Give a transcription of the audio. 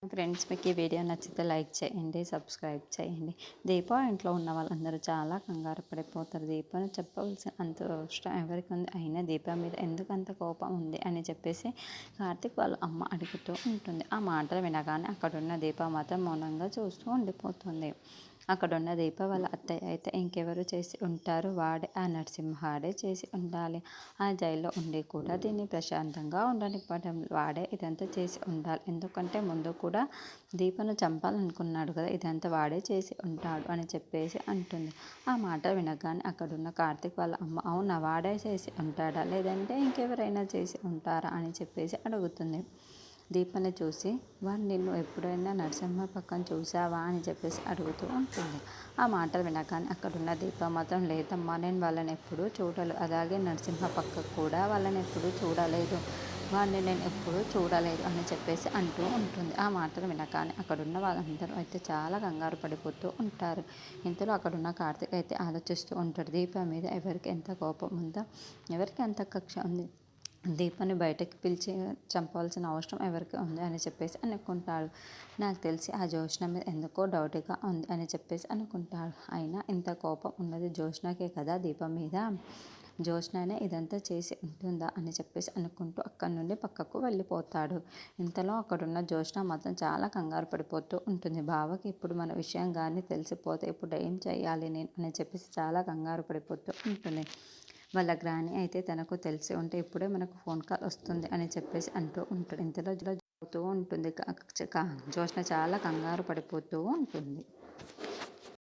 Friends, మీకు ఈ video నచ్చితే లైక్ చేయండి, సబ్స్క్రైబ్ చేయండి. దీప ఇంట్లో ఉన్న వాళ్ళందరూ చాలా కంగారు పడిపోతారు. దీపను చెప్పవలసిన అంత అవసరం ఎవరికి ఉంది, అయినా దీప మీద ఎందుకు అంత కోపం ఉంది అని చెప్పేసి కార్తీక్ వాళ్ళ అమ్మ అడుగుతూ ఉంటుంది. ఆ మాటలు వినగానే అక్కడున్న దీప మాత్రం మౌనంగా చూస్తూ ఉండిపోతుంది. అక్కడున్న దీప వాళ్ళ అత్తయ్య అయితే ఇంకెవరు చేసి ఉంటారు, వాడే ఆ నరసింహాడే చేసి ఉండాలి. ఆ జైల్లో ఉండి కూడా దీన్ని ప్రశాంతంగా ఉండనివ్వడం వాడే ఇదంతా చేసి ఉండాలి. ఎందుకంటే ముందు కూడా దీపను చంపాలనుకున్నాడు కదా, ఇదంతా వాడే చేసి ఉంటాడు అని చెప్పేసి అంటుంది. ఆ మాట వినగానే అక్కడున్న కార్తీక్ వాళ్ళ అమ్మ, అవునా వాడే చేసి ఉంటాడా, లేదంటే ఇంకెవరైనా చేసి ఉంటారా అని చెప్పేసి అడుగుతుంది. దీపని చూసి, వాడు నిన్ను ఎప్పుడైనా నరసింహ పక్కన చూసావా అని చెప్పేసి అడుగుతూ ఉంటుంది. ఆ మాటలు వినగానే అక్కడున్న దీప మాత్రం, లేదమ్మా నేను వాళ్ళని ఎప్పుడూ చూడలేదు, అలాగే నరసింహ పక్కకు కూడా వాళ్ళని ఎప్పుడూ చూడలేదు, వాడిని నేను ఎప్పుడూ చూడలేదు అని చెప్పేసి అంటూ ఉంటుంది. ఆ మాటలు వినగానే అక్కడున్న వాళ్ళందరూ అయితే చాలా కంగారు పడిపోతూ ఉంటారు. ఇంతలో అక్కడున్న కార్తీక్ అయితే ఆలోచిస్తూ ఉంటాడు, దీప మీద ఎవరికి ఎంత కోపం ఉందో, ఎవరికి ఎంత కక్ష ఉంది, దీపని బయటకి పిలిచి చంపవలసిన అవసరం ఎవరికి ఉంది అని చెప్పేసి అనుకుంటాడు. నాకు తెలిసి ఆ జ్యోత్స్న మీద ఎందుకో డౌట్గా ఉంది అని చెప్పేసి అనుకుంటాడు. అయినా ఇంత కోపం ఉన్నది జ్యోత్స్నకే కదా దీపం మీద, జ్యోత్స్ననే ఇదంతా చేసి ఉంటుందా అని చెప్పేసి అనుకుంటూ అక్కడి నుండి పక్కకు వెళ్ళిపోతాడు. ఇంతలో అక్కడున్న జ్యోత్స్న మాత్రం చాలా కంగారు పడిపోతూ ఉంటుంది. బావకి ఇప్పుడు మన విషయం కానీ తెలిసిపోతే ఇప్పుడు ఏం చేయాలి నేను అని చెప్పేసి చాలా కంగారు పడిపోతూ ఉంటుంది. వాళ్ళ గ్రాని అయితే తనకు తెలిసి ఉంటే ఇప్పుడే మనకు ఫోన్ కాల్ వస్తుంది అని చెప్పేసి అంటూ ఉంటాడు. ఇంతలో జరుగుతూ ఉంటుంది. జ్యోత్స్న చాలా కంగారు పడిపోతూ ఉంటుంది.